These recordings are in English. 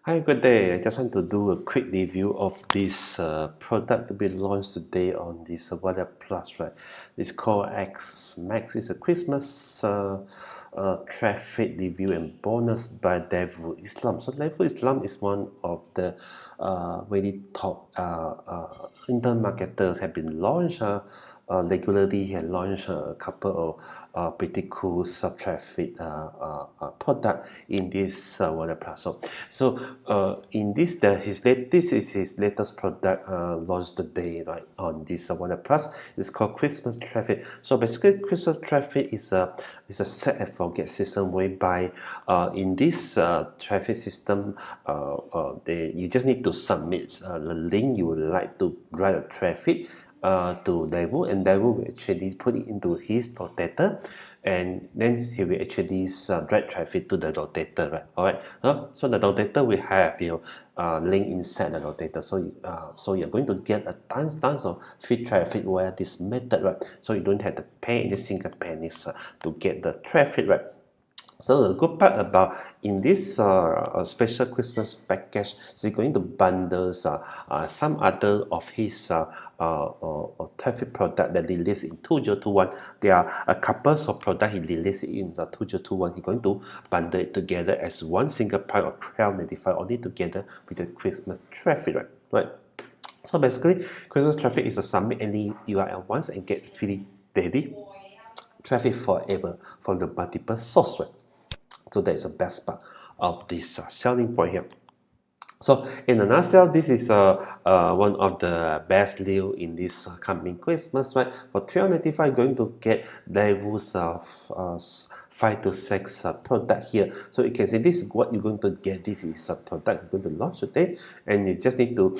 Hi, good day. I just want to do a quick review of this product to be launched today on this YoWeb Plus, right? It's called Xmas. It's a Christmas traffic review and bonus by Devil Islam. So Devil Islam is one of the very top internet marketers have been launched. Regularly, he had launched a couple of pretty cool sub-traffic product in this YoWeb Plus. So in this, this is his latest product launched today, right, on this YoWeb Plus. It's called Christmas Traffic. So basically, Christmas Traffic is a set and forget system whereby in this traffic system, you just need to submit the link you would like to drive a traffic to Daewoo, and Daewoo will actually put it into his rotator, and then he will actually drive traffic to the rotator, right? All right. So the rotator will have your link inside the rotator. So you're going to get a tons of free traffic via this method, right? So you don't have to pay any single pennies to get the traffic, right? So the good part about in this special Christmas package is going to bundle some other of his traffic product that released in 2021. There are a couple of products he released in 2021. He's going to bundle it together as one single price of $12.95 only together with the Christmas traffic, right? So basically, Christmas traffic is a submit any URL once and get free daily traffic forever from the multiple source, right? So that is the best part of this selling point here. So in a nutshell, this is one of the best deal in this coming Christmas, right? For $12.95, going to get Daewoo's 5 to 6 product here. So you can see this is what you're going to get. This is a product you're going to launch today, and you just need to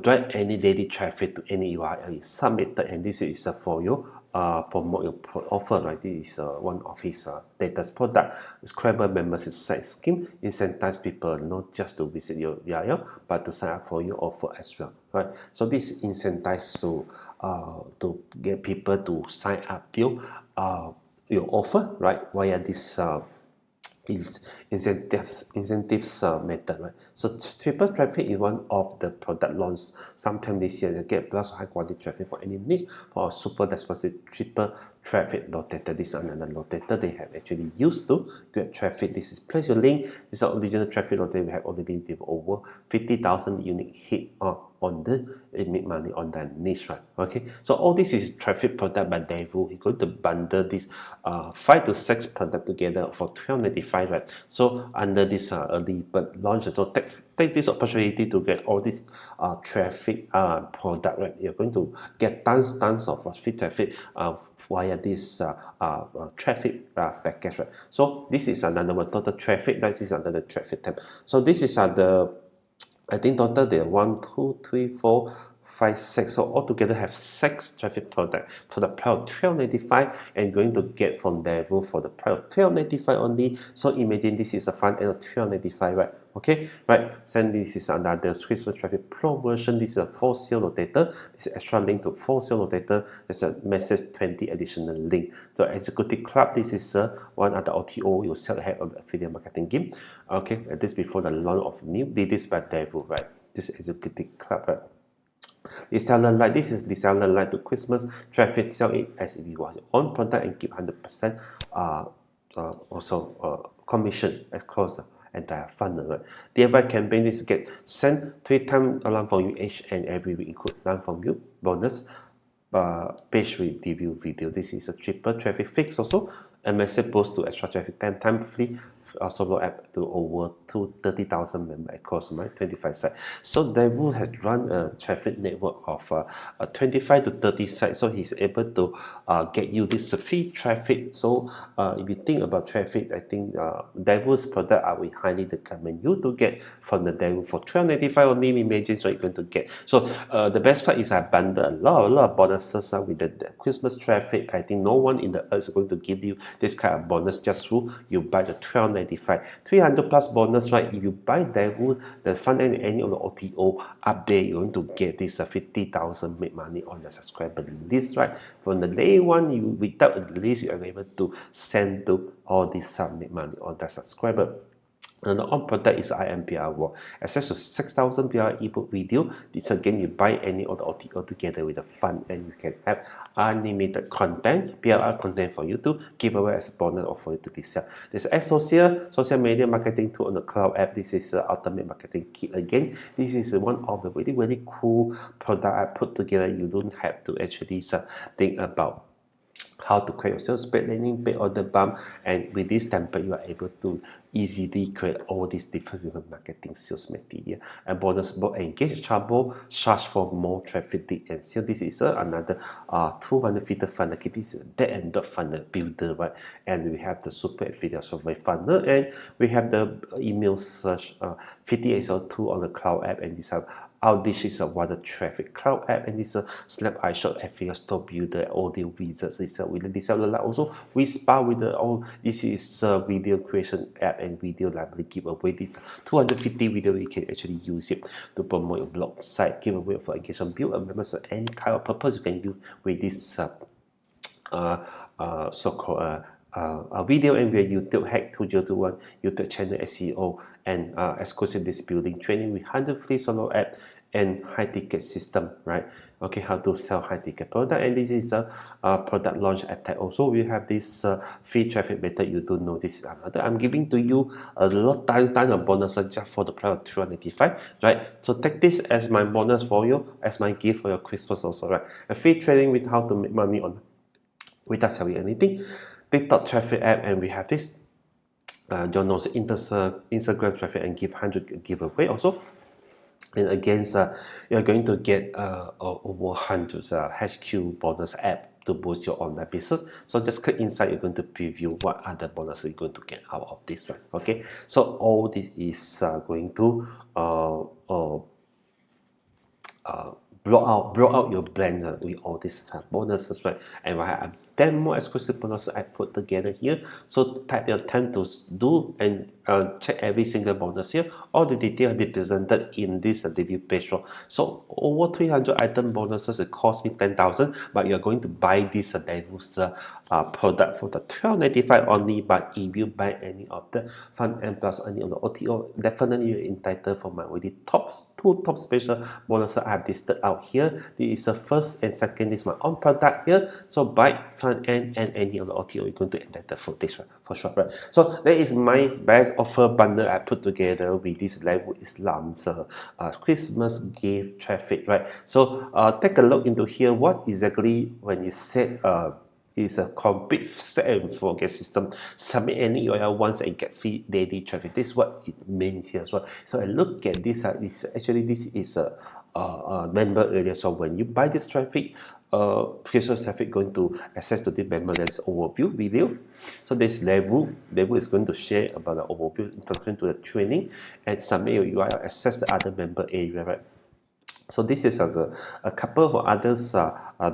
drive any daily traffic to any URL is submitted, and this is for you promote your offer, right? This is one of his latest product. Subscriber membership site scheme incentivize people not just to visit your URL but to sign up for your offer as well, right? So this incentivize to get people to sign up your offer, right, via this incentives method, right? So triple traffic is one of the product launched sometime this year. You get plus high quality traffic for any niche for a super responsive triple traffic rotator. This is another rotator they have actually used to get traffic. This is place your link. This is our original traffic rotator. We have already did over 50,000 unique hit on the make money on that niche, right? Okay, so all this is traffic product by Daewoo. He's going to bundle this 5 to 6 product together for $12.95, right? So under this early bird launch, so take this opportunity to get all this traffic product, right? You're going to get tons of free traffic via this traffic package, right? So this is another one, total traffic, right? This is another traffic tab. So this is I think total there are 1, 2, 3, 4, 5, 6. So altogether have 6 traffic products for the price of $12.95, and going to get from Daewoo for the price of $12.95 only. So imagine this is a front end of $12.95, right? Okay, right. Then this is another Christmas traffic pro version. This is a 4 sale rotator. This is extra link to 4 sale rotator. There's a message 20 additional link. So executive club, this is one other OTO you sell ahead of the affiliate marketing game. Okay, this before the launch of new this by Daewoo, right? This executive club, right? Reseller Light, this is Reseller Light to Christmas traffic. Sell it as if it was your own product and keep 100% also commission across the entire funnel, right? Thereby campaign is get sent 3 times alarm from you each and every week, include learn from you bonus page review video. This is a triple traffic fix also. A message boost to extra traffic 10 times free solo app to over 30,000 members across my 25 sites. So Daewoo has run a traffic network of 25 to 30 sites. So he's able to get you this free traffic. So if you think about traffic, I think Daewoo's product I will highly recommend you to get from the Daewoo for $12.95 only. Imagine what you're going to get. So the best part is I bundle a lot of bonuses with the Christmas traffic. I think no one in the earth is going to give you this kind of bonus just through you buy the $12.95. 300 plus bonus, right? If you buy Daewoo, the front end any of the OTO update, you're going to get this 50,000 make money on the subscriber list, right? From the day one, you without a list, you are able to send to all these make money on the subscriber. And the on product is PLR Vault. Access to 6,000 PLR ebook video. This again, you buy any of the OTO together with the fund, and you can have unlimited content, PLR content for you to give away as a bonus or for you to resell. There's social media marketing tool on the cloud app. This is the ultimate marketing kit again. This is one of the really cool product I put together. You don't have to actually think about how to create your sales page, landing page, order bump, and with this template you are able to easily create all these different marketing sales material. And bonus book, engage trouble, charge for more traffic lead and sale. This is another 200 feeder funnel. This is a dead and dot funnel builder, right? And we have the super affiliate software funnel, and we have the email search 5802 on the cloud app, and these have OutReachr is a water traffic cloud app, and it's a Snap iShot affiliate store builder, audio wizards. This with the Reseller like also VidSpark with the this is a video creation app and video library giveaway. This 250 video you can actually use it to promote your blog site, giveaway for engagement, build a members of any kind of purpose you can use with this so-called a video and via YouTube hack 2021 YouTube channel SEO and exclusive list building training with 100 free solo app and high ticket system, right? Okay, how to sell high ticket product, and this is a product launch attack. Also, we have this free traffic method. You don't know this is another. I'm giving to you a lot ton of bonuses just for the price of 295, right? So take this as my bonus for you, as my gift for your Christmas also, right? A free training with how to make money on without selling anything. TikTok traffic app, and we have this John knows Instagram traffic and give 100 giveaway also. And again, you're going to get over hundreds HQ bonus app to boost your online business. So just click inside, you're going to preview what other bonuses you're going to get out of this one. Okay, so all this is going to blow out your blender with all these bonuses, right? And I have 10 more exclusive bonuses I put together here. So type your time to do and check every single bonus here. All the detail will be presented in this review page. So over 300 item bonuses, it cost me 10,000, but you're going to buy this diverse product for the $12.95 only. But if you buy any of the Fun and Plus, any of the OTO, definitely you're entitled for my already two top special bonuses I have listed out here. This is the first and second is my own product here. So buy front end and any of the OTO, you're going to entitle for this one for sure, right? So that is my best offer bundle I put together with this Level Islam's Christmas gift traffic, right? So take a look into here. What exactly when you said is a complete set and forget system. Submit any URL once and get free daily traffic. This is what it means here as well. So I look at this. This is a member area. So when you buy this traffic, Christmas traffic going to access to the member. There's overview video. So this level is going to share about the overview introduction to the training, and submit your URL, access the other member area, right? So this is a couple of others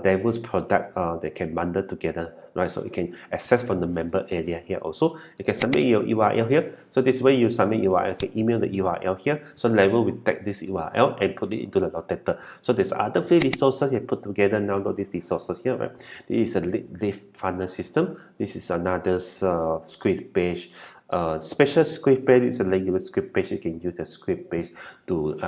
diverse product they can bundle together, right? So you can access from the member area here also. You can submit your URL here. So this way you submit URL, you can email the URL here. So Level will take this URL and put it into the notator. So there's other free resources you put together. Now load these resources here, right? This is a lift funnel system. This is another script page. Special script page is a regular script page. You can use the script page to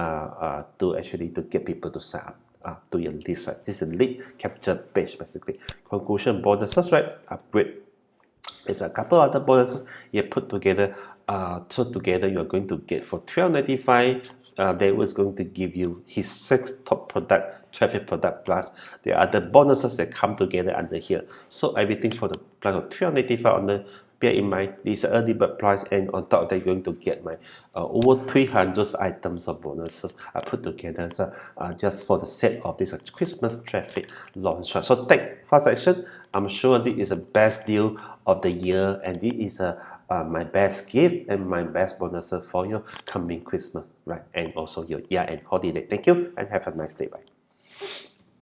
actually to get people to sign up to your list. Right? This is a lead capture page basically. Conclusion bonuses, right? Upgrade. There's a couple other bonuses you put together. So together you are going to get for $12.95. They was going to give you his 6 top product, traffic product plus the other bonuses that come together under here. So everything for the price of $12.95 on the. Bear in mind, this is early bird price, and on top of that, you're going to get my over 300 items of bonuses I put together just for the sake of this Christmas traffic launch. So take fast action. I'm sure this is the best deal of the year, and this is my best gift and my best bonuses for your coming Christmas, right? And also your year-end holiday. Thank you, and have a nice day. Bye.